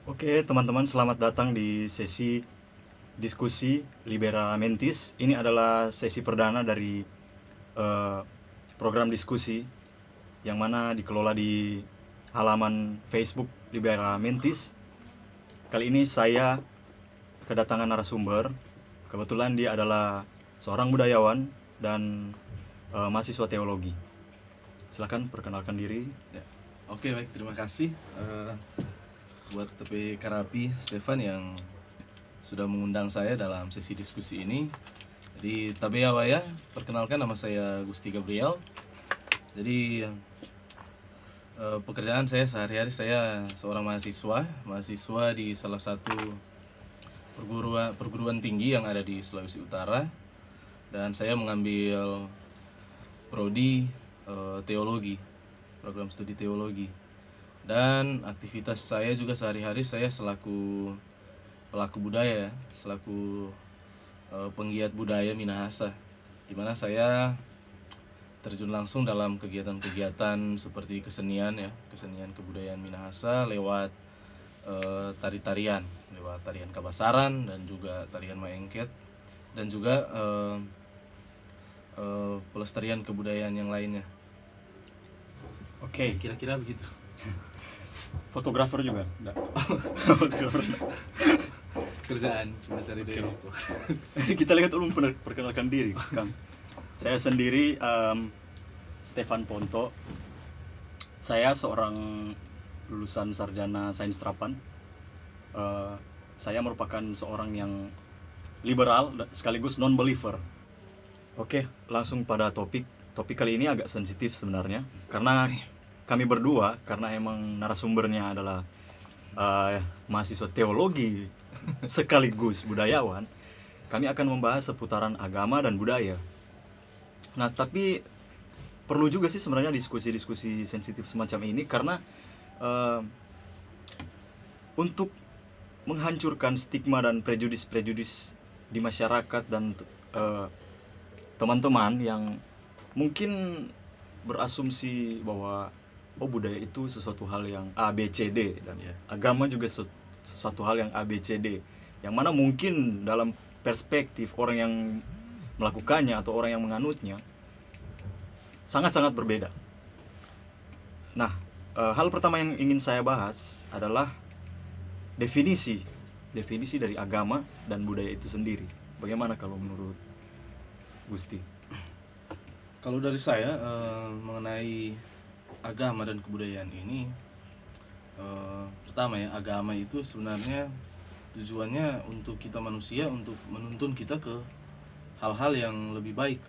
Oke, teman-teman, selamat datang di sesi diskusi Libera Mentis. Ini adalah sesi perdana dari eh, program diskusi yang mana dikelola di halaman Facebook Libera Mentis. Kali ini saya kedatangan narasumber. Kebetulan dia adalah seorang budayawan dan mahasiswa teologi. Silakan perkenalkan diri. Ya. Oke, baik, terima kasih buat TP Karapi Stefan yang sudah mengundang saya dalam sesi diskusi ini. Jadi Tabea Waya, perkenalkan, nama saya Gusti Gabriel. Jadi pekerjaan saya sehari-hari, saya seorang mahasiswa di salah satu perguruan tinggi yang ada di Sulawesi Utara, dan saya mengambil prodi teologi, program studi teologi. Dan aktivitas saya juga sehari-hari, saya selaku pelaku budaya, selaku penggiat budaya Minahasa, di mana saya terjun langsung dalam kegiatan-kegiatan seperti kesenian kebudayaan Minahasa lewat tari-tarian, lewat tarian Kabasaran dan juga tarian Maengket, dan juga pelestarian kebudayaan yang lainnya. Oke, Kira-kira begitu. fotografer juga? Enggak. Fotografer. Kerjaan cuma cari duit. Kita lihat dulu perkenalkan diri, Kang. Saya sendiri Stefan Ponto. Saya seorang lulusan sarjana sains terapan. Saya merupakan seorang yang liberal sekaligus non-believer. Oke, langsung pada topik. Topik kali ini agak sensitif sebenarnya, karena kami berdua, karena emang narasumbernya adalah mahasiswa teologi sekaligus budayawan, kami akan membahas seputaran agama dan budaya. Nah, tapi perlu juga sih sebenarnya diskusi-diskusi sensitif semacam ini, karena untuk menghancurkan stigma dan prejudis-prejudis di masyarakat dan teman-teman yang mungkin berasumsi bahwa budaya itu sesuatu hal yang A B C D, dan agama juga sesuatu hal yang A B C D, yang mana mungkin dalam perspektif orang yang melakukannya atau orang yang menganutnya sangat-sangat berbeda. Nah, hal pertama yang ingin saya bahas adalah definisi dari agama dan budaya itu sendiri. Bagaimana kalau menurut Gusti? Kalau dari saya mengenai agama dan kebudayaan ini, pertama ya, agama itu sebenarnya tujuannya untuk kita manusia, untuk menuntun kita ke hal-hal yang lebih baik,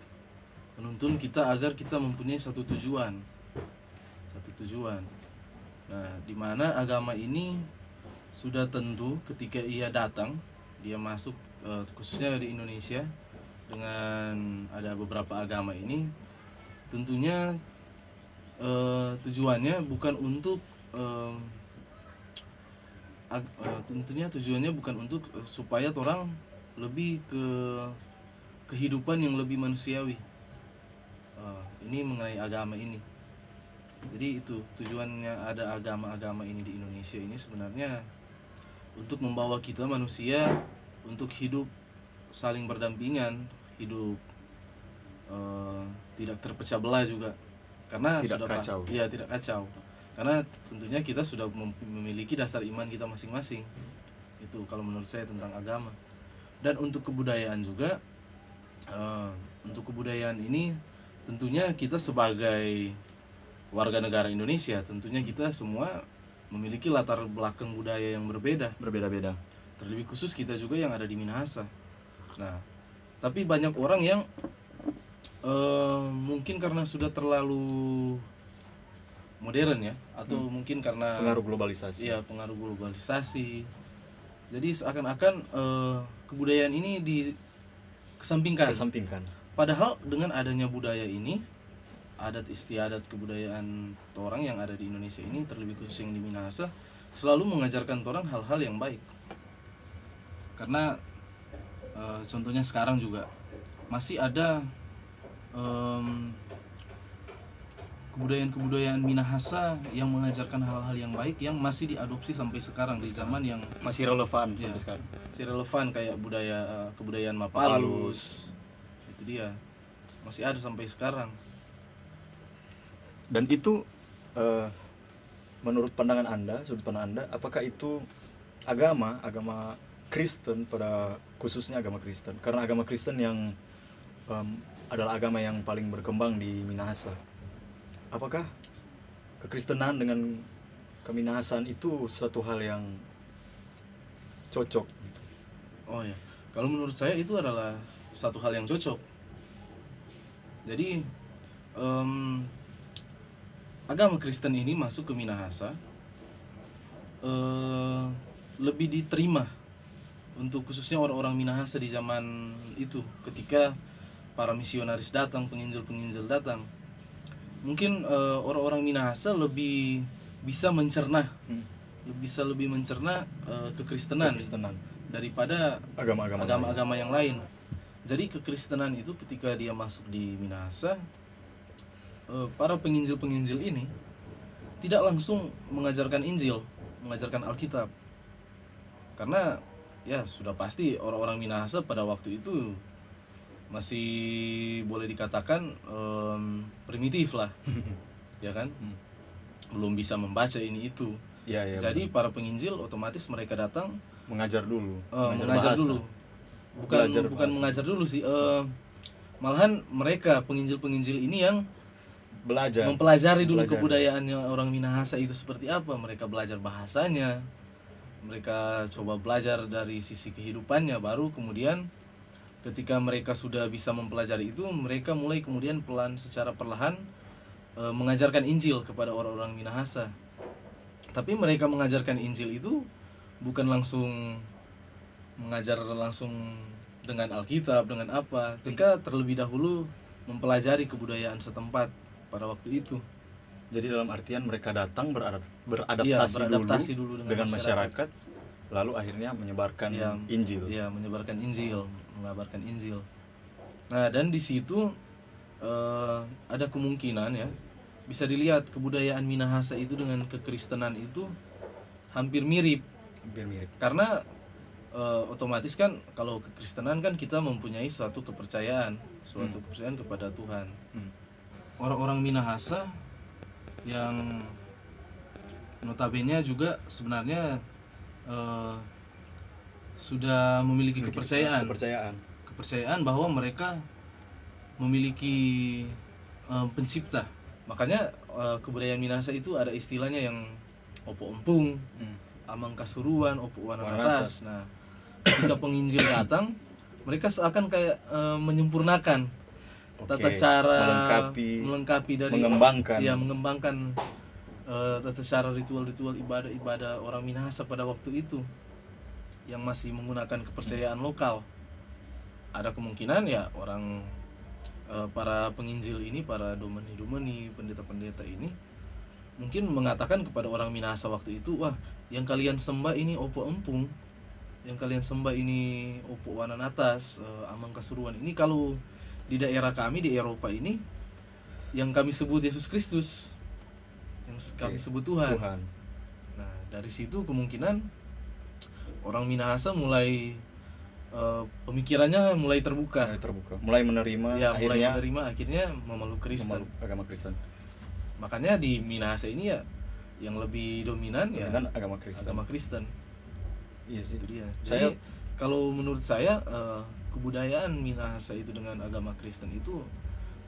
menuntun kita agar kita mempunyai satu tujuan. Nah, di mana agama ini sudah tentu ketika ia datang, dia masuk khususnya di Indonesia dengan ada beberapa agama ini, tentunya tujuannya bukan untuk supaya orang lebih ke kehidupan yang lebih manusiawi. Ini mengenai agama ini. Jadi itu tujuannya ada agama-agama ini di Indonesia ini sebenarnya untuk membawa kita manusia untuk hidup saling berdampingan, hidup tidak terpecah belah juga, karena Tidak kacau. Tidak kacau, karena tentunya kita sudah memiliki dasar iman kita masing-masing. Itu kalau menurut saya tentang agama. Dan untuk kebudayaan juga, untuk kebudayaan ini tentunya kita sebagai warga negara Indonesia, tentunya kita semua memiliki latar belakang budaya yang Berbeda-beda. terlebih khusus kita juga yang ada di Minahasa. Nah, tapi banyak orang yang mungkin karena sudah terlalu modern ya, atau mungkin karena Pengaruh globalisasi. iya, pengaruh globalisasi, jadi seakan-akan kebudayaan ini dikesampingkan. Padahal dengan adanya budaya ini, adat istiadat kebudayaan orang yang ada di Indonesia ini, terlebih khusus yang di Minahasa, selalu mengajarkan orang hal-hal yang baik. Karena contohnya sekarang juga masih ada kebudayaan Minahasa yang mengajarkan hal-hal yang baik yang masih diadopsi sampai sekarang di zaman yang Masih relevan ya, sampai sekarang. masih relevan, kayak kebudayaan Mapalus. Itu dia. Masih ada sampai sekarang. Dan itu menurut pandangan Anda, sudut pandang Anda, apakah itu agama Kristen, pada khususnya agama Kristen? Karena agama Kristen yang adalah agama yang paling berkembang di Minahasa. Apakah kekristenan dengan keminahasaan itu satu hal yang cocok gitu? Oh ya, kalau menurut saya itu adalah satu hal yang cocok. Jadi agama Kristen ini masuk ke Minahasa lebih diterima untuk khususnya orang-orang Minahasa di zaman itu, ketika para misionaris datang, penginjil-penginjil datang. Mungkin orang-orang Minahasa lebih bisa mencerna, lebih mencerna kekristenan daripada agama-agama yang lain. Jadi kekristenan itu ketika dia masuk di Minahasa, para penginjil-penginjil ini tidak langsung mengajarkan Injil, mengajarkan Alkitab. Karena ya sudah pasti orang-orang Minahasa pada waktu itu masih boleh dikatakan primitif lah, ya kan, belum bisa membaca ini itu. Ya, jadi para penginjil otomatis mereka datang mengajar dulu, bukan mengajar dulu sih, malahan mereka penginjil-penginjil ini yang mempelajari dulu kebudayaannya orang Minahasa itu seperti apa. Mereka belajar bahasanya, mereka coba belajar dari sisi kehidupannya, baru kemudian ketika mereka sudah bisa mempelajari itu, mereka mulai kemudian secara perlahan mengajarkan Injil kepada orang-orang Minahasa. Tapi mereka mengajarkan Injil itu bukan langsung mengajar langsung dengan Alkitab, dengan apa. Mereka terlebih dahulu mempelajari kebudayaan setempat pada waktu itu. Jadi dalam artian mereka datang beradaptasi dulu dengan masyarakat, lalu akhirnya menyebarkan Injil. Ya, menyebarkan Injil, mengabarkan Injil. Nah, dan di situ ada kemungkinan ya, bisa dilihat kebudayaan Minahasa itu dengan kekristenan itu hampir mirip. Karena otomatis kan kalau kekristenan kan kita mempunyai suatu kepercayaan kepada Tuhan. Orang-orang Minahasa yang notabene juga sebenarnya sudah memiliki kepercayaan bahwa mereka memiliki pencipta. Makanya kebudayaan Minahasa itu ada istilahnya yang opo empung, amang kasuruan, opo wanan atas. Nah, ketika penginjil datang, mereka seakan kayak menyempurnakan tata cara, melengkapi dari mengembangkan tata cara ritual-ritual ibadah orang Minahasa pada waktu itu yang masih menggunakan kepercayaan lokal. Ada kemungkinan ya para penginjil ini, para domeni-domeni, pendeta-pendeta ini mungkin mengatakan kepada orang Minahasa waktu itu, wah, yang kalian sembah ini opo empung, yang kalian sembah ini opo wanan atas, amang kasuruan. Ini kalau di daerah kami di Eropa ini yang kami sebut Yesus Kristus, yang kami sebut Tuhan. Nah, dari situ kemungkinan orang Minahasa mulai pemikirannya mulai terbuka, mulai menerima, akhirnya memeluk Kristen, agama Kristen. Makanya di Minahasa ini ya yang lebih dominan agama Kristen. Iya sih. Itu dia. Jadi kalau menurut saya kebudayaan Minahasa itu dengan agama Kristen itu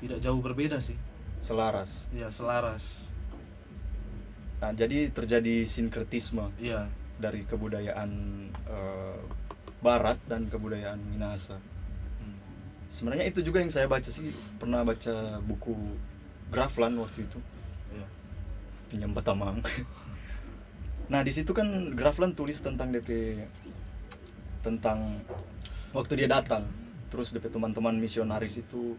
tidak jauh berbeda sih. Selaras. Iya, selaras. Nah, jadi terjadi sinkretisme. Iya. Dari kebudayaan Barat dan kebudayaan Minahasa. Sebenarnya itu juga yang saya baca sih, pernah baca buku Grafland waktu itu. Iya. Pinjam Batamang. Nah, di situ kan Grafland tulis tentang waktu dia datang, terus DP teman-teman misionaris itu,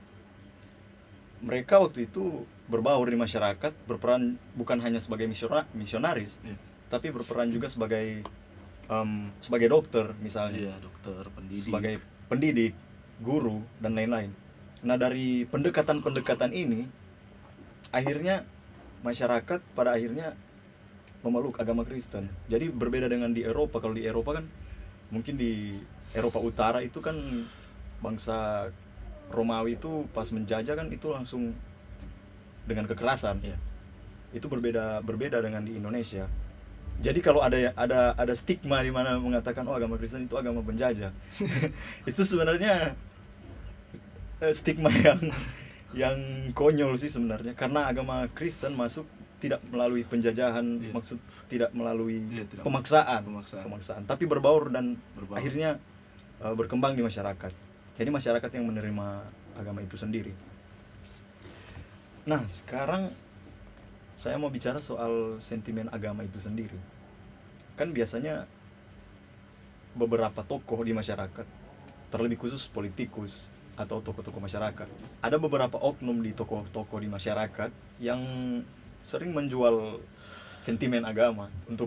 mereka waktu itu berbaur di masyarakat, berperan bukan hanya sebagai misionaris, tapi berperan juga sebagai dokter misalnya, dokter, pendidik, sebagai pendidik, guru dan lain-lain. Nah, dari pendekatan ini akhirnya masyarakat pada akhirnya memeluk agama Kristen. Jadi berbeda dengan di Eropa. Kalau di Eropa kan mungkin di Eropa Utara itu kan bangsa Romawi itu pas menjajah kan itu langsung dengan kekerasan. Iya. Itu berbeda dengan di Indonesia. Jadi kalau ada stigma di mana mengatakan oh agama Kristen itu agama penjajah. Itu sebenarnya stigma yang konyol sih sebenarnya, karena agama Kristen masuk tidak melalui penjajahan, Iya. maksud tidak melalui Tidak pemaksaan, tapi berbaur dan Berbaur. akhirnya berkembang di masyarakat. Jadi masyarakat yang menerima agama itu sendiri. Nah, sekarang saya mau bicara soal sentimen agama itu sendiri. Kan biasanya beberapa tokoh di masyarakat, terlebih khusus politikus atau tokoh-tokoh masyarakat, ada beberapa oknum di tokoh-tokoh di masyarakat yang sering menjual sentimen agama untuk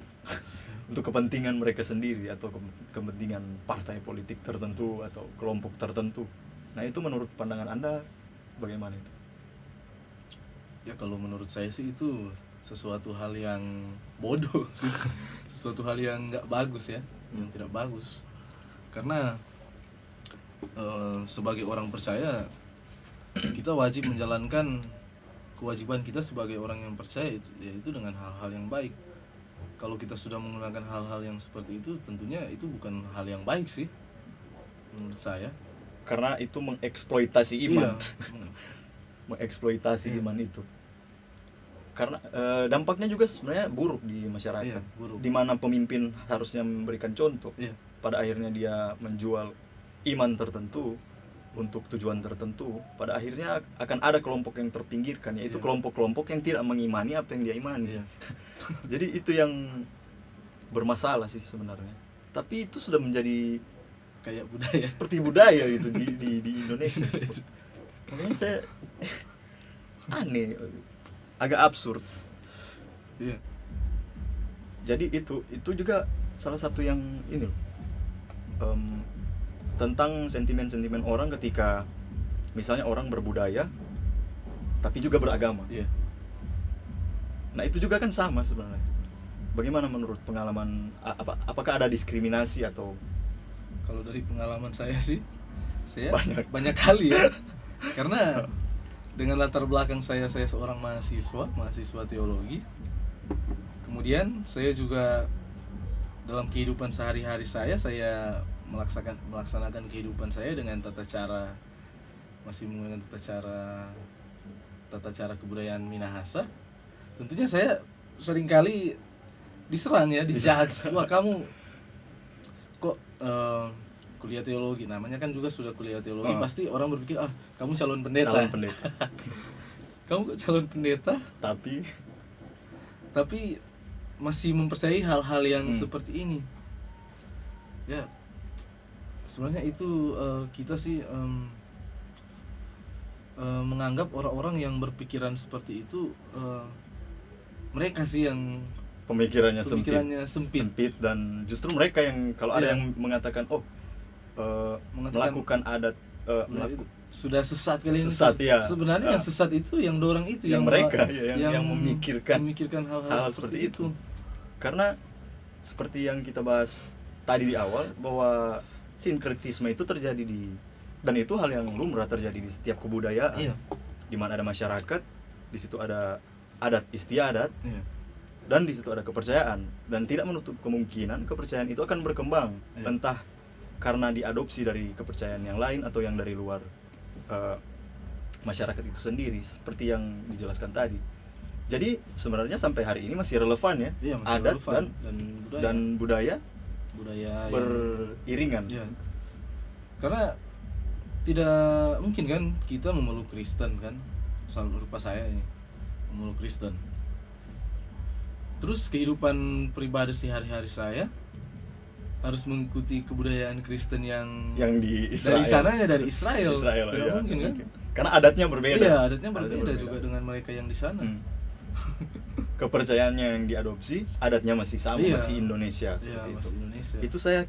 kepentingan mereka sendiri atau kepentingan partai politik tertentu atau kelompok tertentu. Nah, itu menurut pandangan Anda bagaimana itu? Ya kalau menurut saya sih itu sesuatu hal yang bodoh sih. Sesuatu hal yang nggak bagus ya, yang tidak bagus. Karena sebagai orang percaya kita wajib menjalankan kewajiban kita sebagai orang yang percaya, yaitu dengan hal-hal yang baik. Kalau kita sudah menggunakan hal-hal yang seperti itu, tentunya itu bukan hal yang baik sih menurut saya. Karena itu mengeksploitasi iman. Iya. Mengeksploitasi iman itu. Karena dampaknya juga sebenarnya buruk di masyarakat. Iya, buruk. Di mana pemimpin harusnya memberikan contoh. Iya. Pada akhirnya dia menjual iman tertentu untuk tujuan tertentu. Pada akhirnya akan ada kelompok yang terpinggirkan, yaitu Iya. kelompok-kelompok yang tidak mengimani apa yang dia imani. Iya. Jadi itu yang bermasalah sih sebenarnya. Tapi itu sudah menjadi Kayak budaya. seperti budaya gitu di Indonesia. Makanya saya aneh, agak absurd. Iya. Jadi itu juga salah satu yang ini loh, tentang sentimen-sentimen orang ketika misalnya orang berbudaya tapi juga beragama. Iya. Nah, itu juga kan sama sebenarnya. Bagaimana menurut pengalaman apakah ada diskriminasi atau Kalau dari pengalaman saya sih, saya Banyak. banyak kali ya. Karena dengan latar belakang saya seorang mahasiswa teologi. Kemudian saya juga dalam kehidupan sehari-hari saya melaksanakan kehidupan saya dengan masih menggunakan tata cara kebudayaan Minahasa. Tentunya saya seringkali diserang ya, dijudge. Wah, kamu kok kuliah teologi, namanya kan juga sudah kuliah teologi, pasti orang berpikir kamu calon pendeta. Kamu kok calon pendeta tapi masih mempercayai hal-hal yang seperti ini. Ya, sebenarnya itu kita sih menganggap orang-orang yang berpikiran seperti itu mereka sih yang pemikirannya sempit. sempit, dan justru mereka yang kalau ada Iya. yang mengatakan melakukan adat Itu sudah sesat kali ini. Sesat, ya. Sebenarnya yang sesat itu yang dorang itu yang mereka yang memikirkan hal seperti itu. Karena seperti yang kita bahas tadi di awal, bahwa sinkretisme itu terjadi dan itu hal yang lumrah terjadi di setiap kebudayaan. Iya. Di mana ada masyarakat, di situ ada adat istiadat, Iya. dan di situ ada kepercayaan, dan tidak menutup kemungkinan kepercayaan itu akan berkembang. Iya. Entah karena diadopsi dari kepercayaan yang lain atau yang dari luar masyarakat itu sendiri, seperti yang dijelaskan tadi. Jadi sebenarnya sampai hari ini masih relevan ya, Iya, masih adat relevan. Dan budaya budaya yang beriringan. iya. Karena tidak mungkin kan kita memeluk Kristen kan, rupa saya ini memeluk Kristen. Terus kehidupan pribadi sehari-hari saya harus mengikuti kebudayaan Kristen yang di Israel. dari sananya dari Israel. Tidak ya, mungkin kan? Karena adatnya berbeda. Iya, adatnya berbeda juga dengan mereka yang di sana. kepercayaannya yang diadopsi, adatnya masih sama, Iya. masih Indonesia Iya, seperti itu. masih Indonesia. Itu saya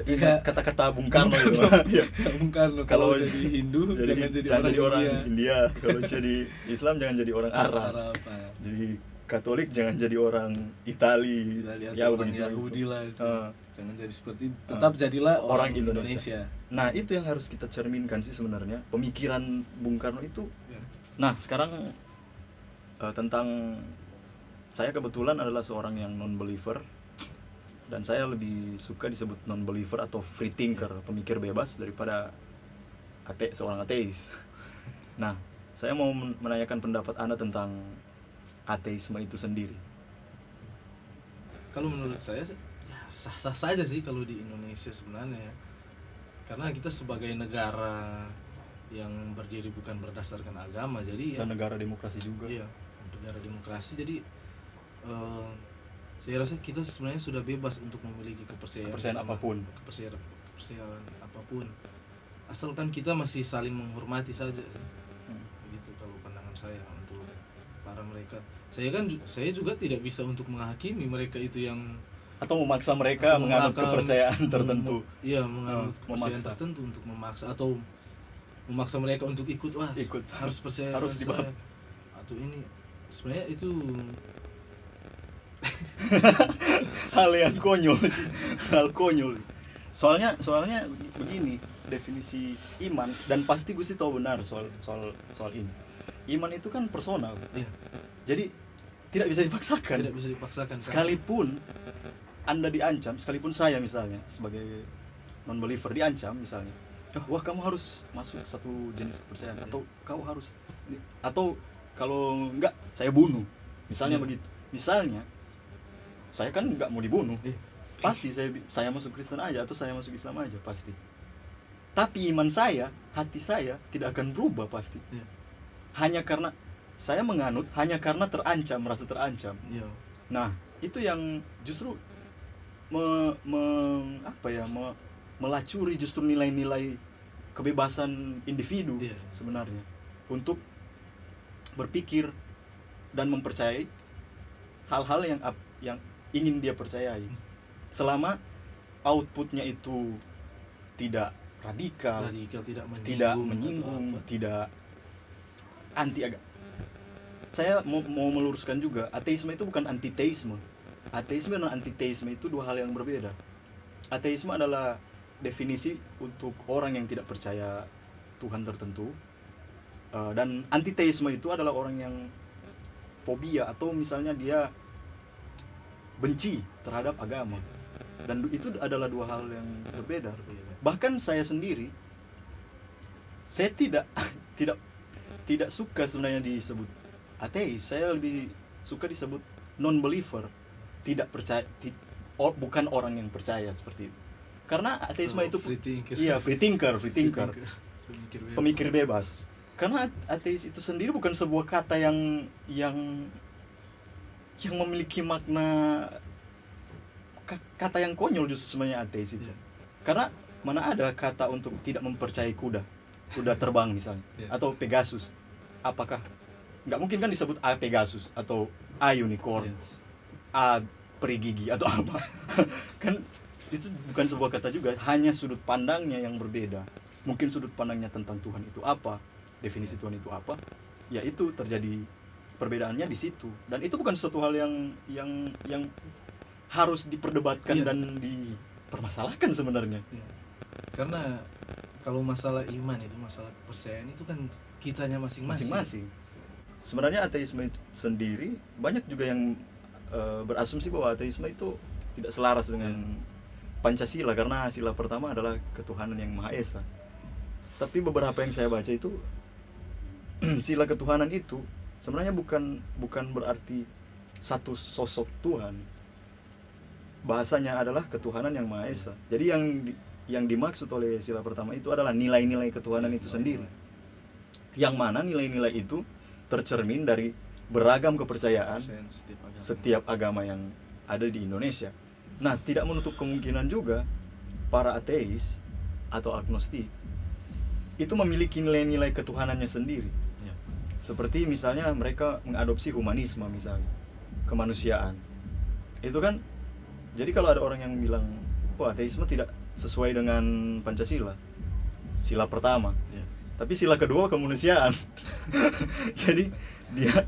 ingat Iya. kata-kata Bung Karno itu. Iya. Bung Karno, kalau jadi Hindu jangan jadi orang India. Kalau jadi Islam jangan jadi orang Arab. Jadi Katolik jangan jadi orang Itali. Ya, orang begitu. Yahudi lah itu. Ah. Jangan jadi seperti itu. Tetap jadilah Orang orang Indonesia. Indonesia. Nah, itu yang harus kita cerminkan sih sebenarnya. Pemikiran Bung Karno itu. Ya. Nah, sekarang tentang saya kebetulan adalah seorang yang non-believer, dan saya lebih suka disebut non-believer atau free thinker, pemikir bebas, daripada seorang ateis. Nah, saya mau menanyakan pendapat Anda tentang ateisme itu sendiri. Kalau menurut saya ya sah-sah saja sih kalau di Indonesia sebenarnya ya. Karena kita sebagai negara yang berdiri bukan berdasarkan agama, jadi ya Dan negara demokrasi juga. iya, negara demokrasi, jadi saya rasa kita sebenarnya sudah bebas untuk memiliki kepercayaan apapun. kepercayaan apapun, asalkan kita masih saling menghormati saja sih. Begitu kalau pandangan saya untuk para mereka. Saya juga tidak bisa untuk menghakimi mereka itu yang Atau memaksa mereka menganut kepercayaan tertentu. Iya, menganut kepercayaan memaksa. tertentu untuk memaksa atau memaksa mereka untuk ikut harus percaya harus dengan saya. Atau ini sebenarnya itu Hal yang konyol sih. Hal konyol. Soalnya begini definisi iman, dan pasti Gusti tahu benar soal ini. Iman itu kan personal. iya, Jadi tidak bisa dipaksakan. tidak bisa dipaksakan. Sekalipun Anda diancam, sekalipun saya misalnya sebagai non believer diancam misalnya, wah kamu harus masuk satu jenis kepercayaan, atau kau harus, atau kalau enggak saya bunuh misalnya. Begitu misalnya, saya kan enggak mau dibunuh, pasti saya masuk Kristen aja atau saya masuk Islam aja pasti. Tapi iman saya, hati saya tidak akan berubah pasti. Iya. Hanya karena saya menganut, hanya karena terancam, merasa terancam. Iya. Nah, itu yang justru melacuri justru nilai-nilai kebebasan individu. Iya. Sebenarnya untuk berpikir dan mempercayai hal-hal yang ingin dia percayai, selama outputnya itu tidak radikal, tidak menyinggung, tidak anti agama. Saya mau meluruskan juga, ateisme itu bukan antiteisme. Ateisme dan antiteisme itu dua hal yang berbeda. Ateisme adalah definisi untuk orang yang tidak percaya Tuhan tertentu, dan antiteisme itu adalah orang yang fobia atau misalnya dia benci terhadap agama. Dan itu adalah dua hal yang berbeda. Bahkan saya sendiri, saya tidak suka sebenarnya disebut ateis. Saya lebih suka disebut non-believer, tidak percaya, bukan orang yang percaya, seperti itu. Karena ateisme itu free thinker. Iya, free thinker, pemikir bebas. Karena ateis itu sendiri bukan sebuah kata yang memiliki makna, kata yang konyol justru sebenarnya ateis itu. Karena mana ada kata untuk tidak mempercayai kuda terbang misalnya, atau Pegasus. Apakah nggak mungkin kan disebut A Pegasus atau A unicorn, A peri gigi atau apa? Kan itu bukan sebuah kata juga, hanya sudut pandangnya yang berbeda. Mungkin sudut pandangnya tentang Tuhan itu apa, definisi Tuhan itu apa, ya itu terjadi perbedaannya di situ. Dan itu bukan suatu hal yang harus diperdebatkan dan dipermasalahkan sebenarnya. Karena kalau masalah iman itu, masalah kepercayaan itu kan kitanya masing-masing. Sebenarnya ateisme sendiri banyak juga yang berasumsi bahwa ateisme itu tidak selaras dengan Pancasila, karena sila pertama adalah ketuhanan yang Maha Esa. Tapi beberapa yang saya baca itu sila ketuhanan itu sebenarnya bukan berarti satu sosok Tuhan. Bahasanya adalah ketuhanan yang Maha Esa. Jadi yang dimaksud oleh sila pertama itu adalah nilai-nilai ketuhanan itu sendiri. Yang mana nilai-nilai itu tercermin dari beragam kepercayaan setiap agama yang ada di Indonesia. Nah, tidak menutup kemungkinan juga para ateis atau agnostik itu memiliki nilai-nilai ketuhanannya sendiri. Seperti misalnya mereka mengadopsi humanisme misalnya. kemanusiaan. Itu kan, jadi kalau ada orang yang bilang, wah ateisme tidak sesuai dengan Pancasila, sila pertama, Ya. tapi sila kedua kemanusiaan. Jadi dia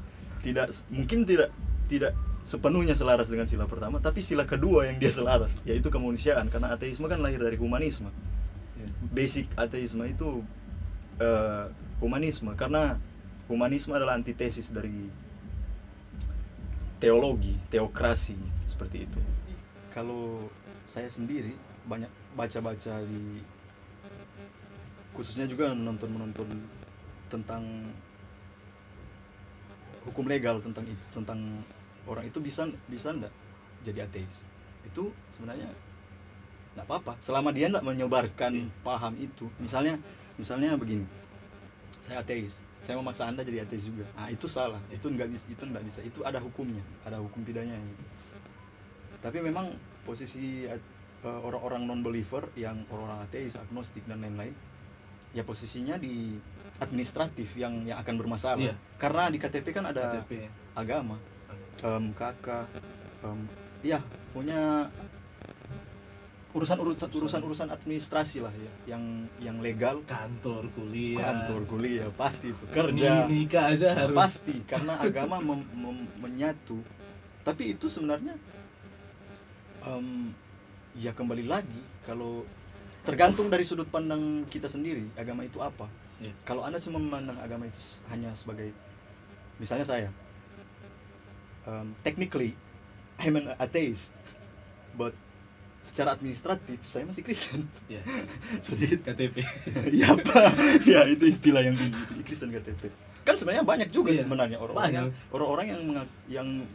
mungkin tidak sepenuhnya selaras dengan sila pertama, tapi sila kedua yang dia selaras, yaitu kemanusiaan. Karena ateisme kan lahir dari humanisme. Ya. Basic ateisme itu humanisme, karena humanisme adalah antitesis dari teologi, teokrasi, seperti itu. Kalau saya sendiri banyak baca-baca khususnya juga menonton tentang hukum legal, tentang orang itu bisa enggak jadi ateis. Itu sebenarnya enggak apa-apa selama dia enggak menyebarkan paham itu. Misalnya begini, saya ateis, saya memaksa Anda jadi ateis juga. Nah, itu salah. Itu enggak bisa. Itu ada hukumnya, ada hukum pidananya gitu. Tapi memang posisi orang-orang non-believer, yang orang ateis, agnostik dan lain-lain, ya posisinya di administratif yang akan bermasalah. Iya. Karena di KTP kan ada KTP. agama, KK, ya punya urusan administrasi lah ya, yang legal, Kantor kuliah pasti itu kerja nikah aja harus pasti, karena agama menyatu. Tapi itu sebenarnya ya kembali lagi, kalau tergantung dari sudut pandang kita sendiri, agama itu apa. Yeah. Kalau Anda cuma memandang agama itu hanya sebagai, misalnya saya, technically I'm an atheist, but secara administratif saya masih Kristen. ya. Seperti itu. KTP. Ya apa? Ya itu istilah yang di Kristen KTP. Kan sebenarnya banyak juga Iya, sebenarnya orang-orang yang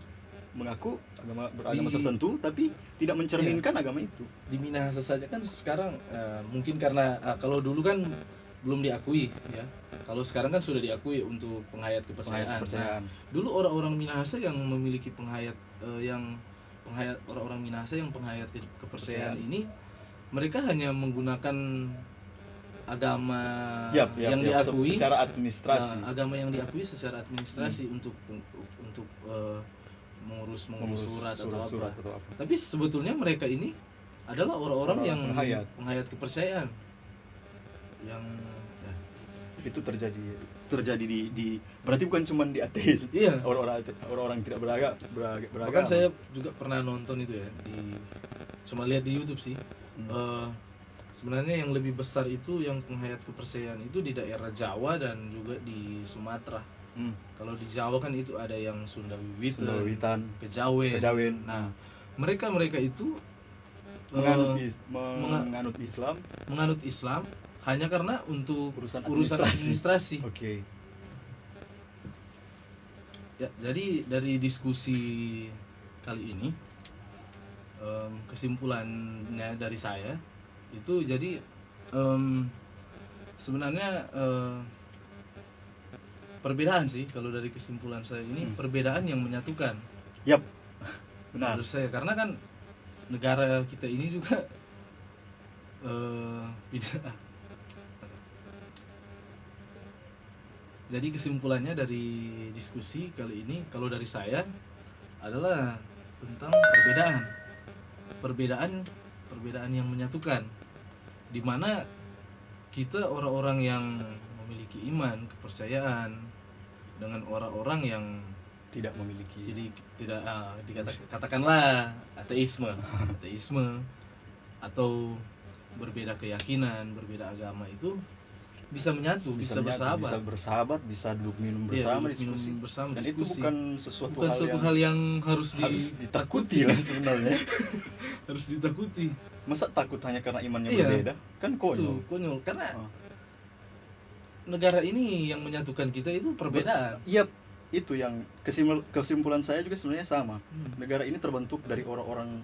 mengaku beragama tertentu tapi tidak mencerminkan agama itu. Di Minahasa saja kan sekarang mungkin karena kalau dulu kan belum diakui ya. Kalau sekarang kan sudah diakui untuk penghayat kepercayaan. Nah, dulu orang-orang Minahasa yang memiliki penghayat orang-orang Minahasa yang penghayat kepercayaan ini, mereka hanya menggunakan agama yang diakui secara administrasi. Agama yang diakui secara administrasi untuk mengurus surat atau apa. Tapi sebetulnya mereka ini adalah orang-orang yang penghayat kepercayaan yang itu terjadi di berarti bukan cuma di ateis. Iya. Orang-orang tidak beragama. Bahkan saya juga pernah nonton itu ya, cuma lihat di YouTube sih. Sebenarnya yang lebih besar itu yang penghayat kepercayaan itu di daerah Jawa dan juga di Sumatera. Kalau di Jawa kan itu ada yang Sunda Wiwitan, Kejawen. Nah, mereka itu menganut Islam hanya karena untuk urusan administrasi. Oke. Ya, jadi dari diskusi kali ini, kesimpulannya dari saya itu, jadi sebenarnya perbedaan sih, kalau dari kesimpulan saya ini perbedaan yang menyatukan. Yap, benar. Menurut saya, karena kan negara kita ini juga jadi kesimpulannya dari diskusi kali ini, kalau dari saya adalah tentang perbedaan yang menyatukan, di mana kita orang-orang yang memiliki iman, kepercayaan dengan orang-orang yang tidak memiliki, jadi katakanlah ateisme atau berbeda keyakinan, berbeda agama, itu bisa menyatu, bisa bersahabat, bisa duduk minum bersama, diskusi. Dan itu bukan sesuatu hal yang harus ditakuti lah sebenarnya. Harus ditakuti. Masa takut hanya karena imannya berbeda? Kan konyol. Konyol, karena negara ini yang menyatukan kita itu perbedaan. Iya, itu yang kesimpulan saya juga sebenarnya sama. Negara ini terbentuk dari orang-orang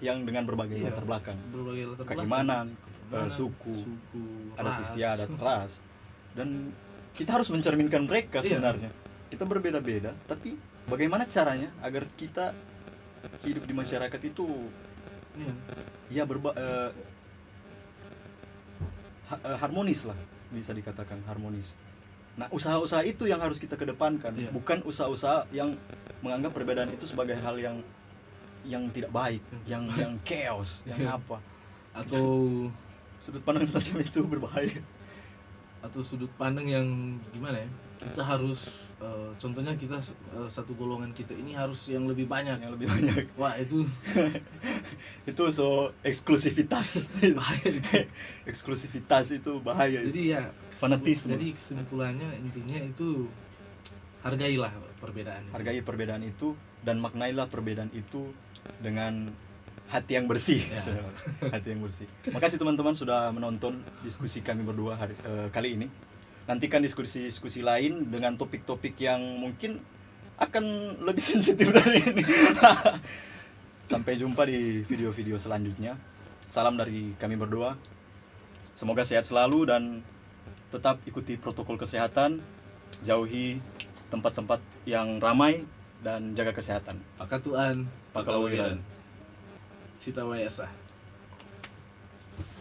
yang dengan berbagai latar belakang. Keimanan, suku, adat istiadat, ras, dan kita harus mencerminkan mereka sebenarnya. Kita berbeda-beda, tapi bagaimana caranya agar kita hidup di masyarakat itu harmonis lah, bisa dikatakan harmonis. Nah, usaha-usaha itu yang harus kita kedepankan, Iya. bukan usaha-usaha yang menganggap perbedaan itu sebagai hal yang tidak baik, yang chaos, yang apa. Atau Sudut pandang semacam itu berbahaya. sudut pandang yang gimana ya, kita harus contohnya kita satu golongan kita ini harus yang lebih banyak. Yang lebih banyak. Wah itu Itu so eksklusivitas. bahaya itu. Eksklusivitas itu bahaya. Jadi ya Fanatisme. jadi kesimpulannya intinya itu hargailah perbedaan itu. Hargai perbedaan itu dan maknailah perbedaan itu dengan hati yang bersih. Ya. Hati yang bersih. Makasih teman-teman sudah menonton diskusi kami berdua kali ini. Nantikan diskusi-diskusi lain dengan topik-topik yang mungkin akan lebih sensitif dari ini. Sampai jumpa di video-video selanjutnya. Salam dari kami berdua. Semoga sehat selalu dan tetap ikuti protokol kesehatan, jauhi tempat-tempat yang ramai dan jaga kesehatan. Pakatuan, Pakalawiran. Sita Wayasa.